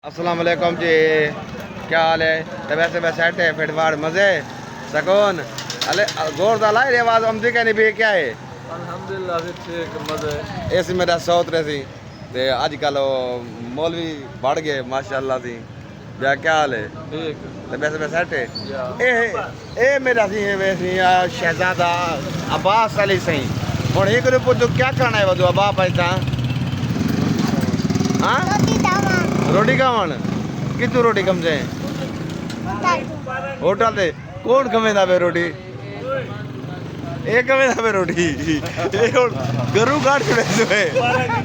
अस्सलाम वालेकुम जी, क्या हाल है? तो वैसे मैं सेट है फिटवाड़ मज़े सकून अले जोर दाला ये आवाज़ अमदी कहनी भी क्या है अल्हम्दुलिल्लाह भी ठीक मजे ऐसी मेरा सौत रहे सी ते आजकल मौलवी बढ़ गए माशाल्लाह सी या क्या हाल है? ठीक तो वैसे मैं सेट है या ए मेरा सी है वैसे शहजादा अब्बास अली सही और एक रूप जो क्या करना है वो अब्बा पैसा हाँ रोटी खावन कितू रोटी कम से होटल से कौन कमेंदा पे रोटी ए कमेंदा पे रोटी गरू काट के बैठे हुए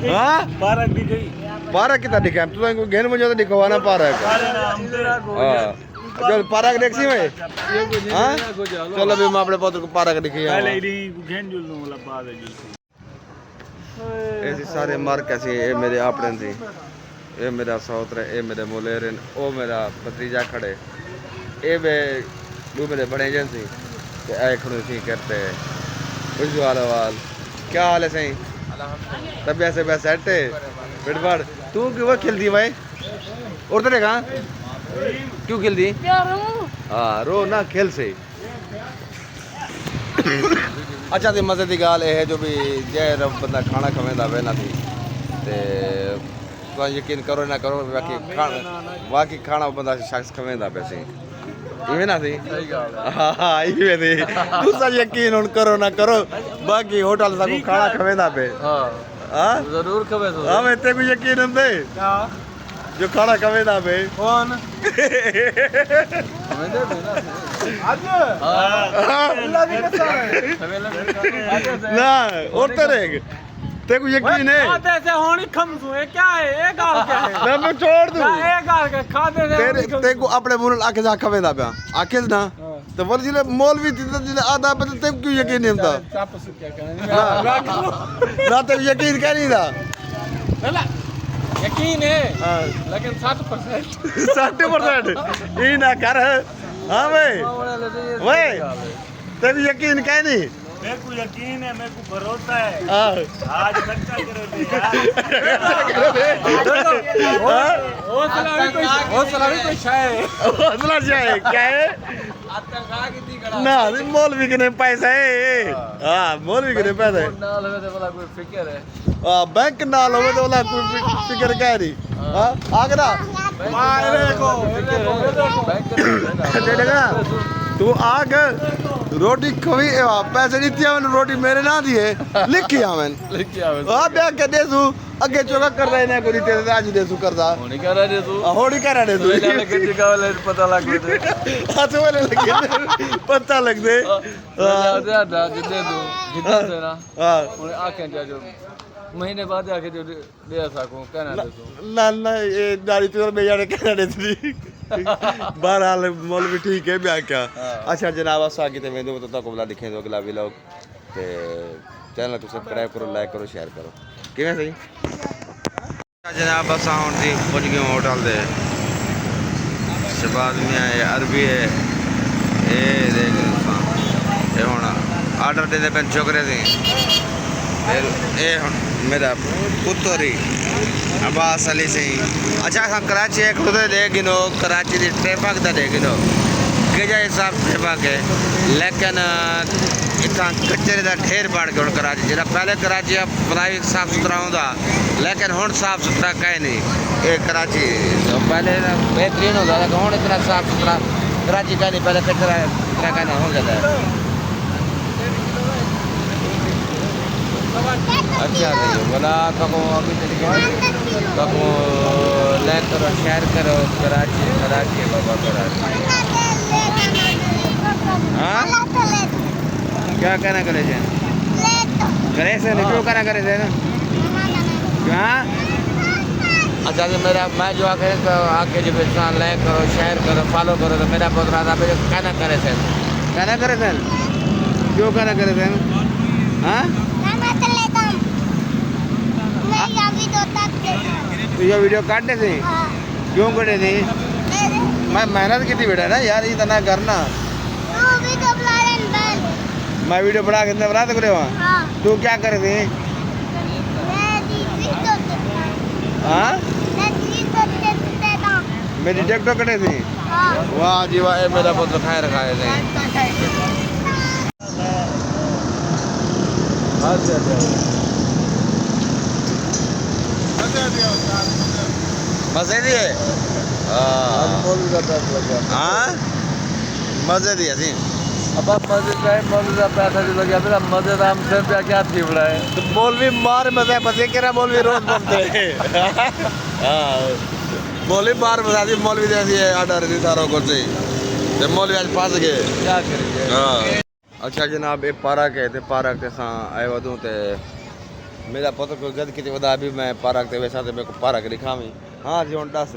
हाँ पारक दी गई पारक कितना दिखा तू तो घेन मुझे तो दिखवा ना पारक हाँ चल पारक देख सी मैं हाँ चलो भी मैं अपने पुत्र को पारक दिखी ऐसे सारे मार कैसे ये मेरे अपने थी ये मेरा सौत्र ये मेरे मुलेरन ओ मेरा भतीजा खड़े ये वे दो मेरे बड़े एजेंसी ते ऐ खड़े सी करते उज्जवल वाल क्या हाल है सही तब ऐसे बस सेट है बिटबाड़ तू क्यों खेलती भाई और तेरे कहाँ क्यों खेलती हाँ रो ना खेल से अच्छा तो मजे की गाल है जो भी जय रब बंदा खाना खवेंदा वे ना थी ते तो यकीन करो ना करो बाकी खाना बंदा शख्स खवेंदा पैसे इवे ना थी हाँ हाँ इवे थी दूसरा यकीन उन करो ना करो बाकी होटल सा को खाना खवेंदा पे हाँ जरूर खबे तो हाँ मैं तेरे को यकीन हम दे क्या जो खाना खवेंदा पे कौन हमें दे देना आज अल्लाह भी कैसा है ना और तेरे तेरे को यकीन है खाते से होनी खमसू है क्या है ये गाल क्या है ना मैं छोड़ दूं ये गाल का खाते से तेरे को अपने मुंह आके जा खवेंदा पे आके ना तो वर जिले मौलवी जिले आधा पे तेरे को क्यों यकीन नहीं होता चाप से क्या कहना ना तेरे यकीन क्या नहीं था यकीन है लेकिन 60% 60% ये ना कर हाँ भाई भाई तेरे यकीन क्या नहीं मेरे को यकीन है मेरे को भरोसा है हाँ आज खर्चा करोगे हौसला भी कोई शाय हौसला चाहिए क्या है ना मौलवी के ने पैसा है हाँ मौलवी के ने पैसा है नाल होवे ते वाला कोई फिक्र है बैंक नाल होवे तो वाला कोई फिक्र क्या नहीं हाँ आगरा मारे को चलेगा तू आग रोटी खवी पैसे नहीं दिया मैंने रोटी मेरे ना दिए लिखी आवन हाँ ब्याह के दे तू अगे चोका कर रहे ने कोई तेरे आज दे तू करदा होनी कर रहे तू होड़ी कर रहे तू लेकिन जगह वाले पता लग गए हाथ वाले लगे पता लग दे हाँ जितने तू जितने से ना हाँ उन्हें आंखें जा जो महीने बाद आके जो दे सकूं कहना दे तू ना ना ये दाढ़ी तो मैं जाने कहना दे तू बहरहाल मौलवी ठीक है ब्याह क्या अच्छा जनाब अस आगे ते वेंदो तो तको बुला दिखे दो अगला व्लॉग ते चैनल को सब्सक्राइब करो लाइक करो शेयर करो किवें सही जनाब बस आउण दी पहुंच गए होटल दे शबाद में आए अरबी है ए देख ये हुन आर्डर देंदे पे छोकरे सी ए हुन मेरा पुत्र ही अब्बास अली सही अच्छा हम कराची एक खुद दे गिनो कराची दी ट्रैफिक दा दे गिनो केजा हिसाब ट्रैफिक है लेकिन इतना कचरे दा ढेर बढ़ गया कराची जिला पहले कराची बनाई साफ सुथरा होंदा लेकिन हुन साफ सुथरा कहीं नहीं ये कराची तो पहले बेहतरीन होता था हुन इतना साफ सुथरा कराची का नहीं पहले कचरा इतना का नहीं हो गया था अच्छा नहीं बोला कबो अभी कबो लाइक करो शेयर करो कराची कराची बाबा कराची हाँ क्या कहना करे थे करे से क्यों कहना करे थे ना क्या अच्छा तो मेरा मैं जो आके जब इंसान लाइक करो शेयर करो फॉलो करो तो मेरा बहुत रात आप कहना करे थे क्यों कहना करे थे हाँ तो ये वीडियो काटने थे क्यों कटे थे मैं मेहनत की थी बेटा ना यार इतना करना मैं वीडियो बना के बना तो करे वहाँ तू क्या करे थे हाँ मेरी टिकटॉक कटे थी वाह जी वाह, ये मेरा पुत्र खाए रखाए थे। मजे दिए हाँ मजे दिए थी। अब आप मजे का पैसा जो लग गया मेरा मजे का हमसे पे क्या थी बड़ा है तो मौलवी मार मजे बचे के रहा मौलवी रोज बनते मौलवी बार बता दी मौलवी जैसी है आर्डर दी सारों को चाहिए जब मौलवी आज फंस गए क्या करेंगे। अच्छा जनाब ये पार्क है ते पार्क ते सां आए वधूं ते मेरा पुत्र को गद किते वदा भी मैं पार्क ते वैसा ते मेरे को पार्क दिखावी। हाँ जी हुन दस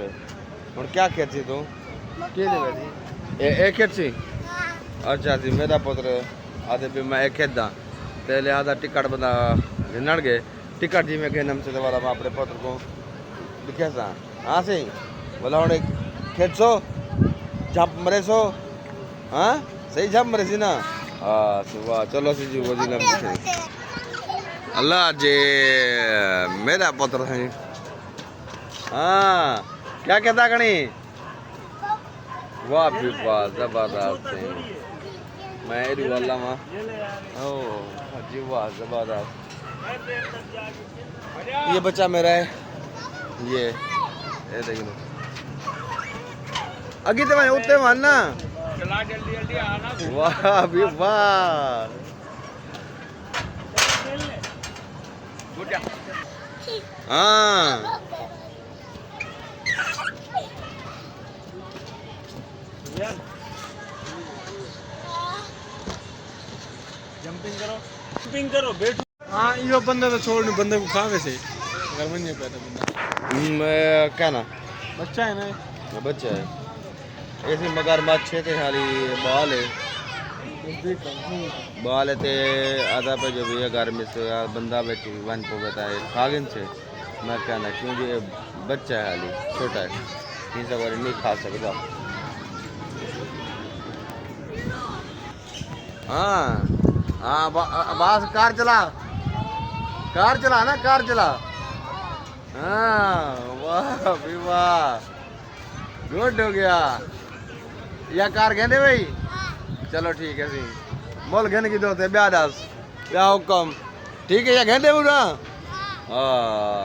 हुन क्या खेची तू के दे बैठी ए खेची अच्छा जी मेरा पुत्र आदे भी मैं एक खेदा ते लिहाजा टिकट बंदा गिनण गए टिकट जी में के नम से वाला मैं अपने पुत्र को दिखे सा हाँ सही बोला हुन खेचो जंप मरे सो हाँ सही जंप मरे सी ना हाँ सुबह चलो सी जी वो जी नम दिखे अल्लाह जे मेरा पुत्र है। हाँ क्या कहता कणी वाह भी वाह जबरदस्त है मैं एडी वाला मां ओ जी वाह जबरदस्त ये बच्चा मेरा है ये देख लो अगी तो मैं उतने मानना चला जल्दी जल्दी आना वाह भी वाह हाँ जंपिंग करो बैठो। हाँ यो बंदा तो छोड़ नहीं बंदे को खा वैसे अगर मन नहीं पैदा बंदा मैं क्या ना बच्चा है ना मैं बच्चा है ऐसे मगरमच्छ है ते हाली बाल है ते आधा पे जो भी है घर में से बंदा बैठी वन को बताए खागिन से मैं क्या ना क्योंकि ये बच्चा है हाली छोटा है तीन सौ बार नहीं खा सकता। हाँ हाँ बस कार चला ना कार चला हाँ वाह भी वाह गुड हो गया या कार कहने भाई चलो ठीक है सी मोल घन की दोस्त है ब्याह दास ब्याह हुक्म ठीक है या कहने पूरा हाँ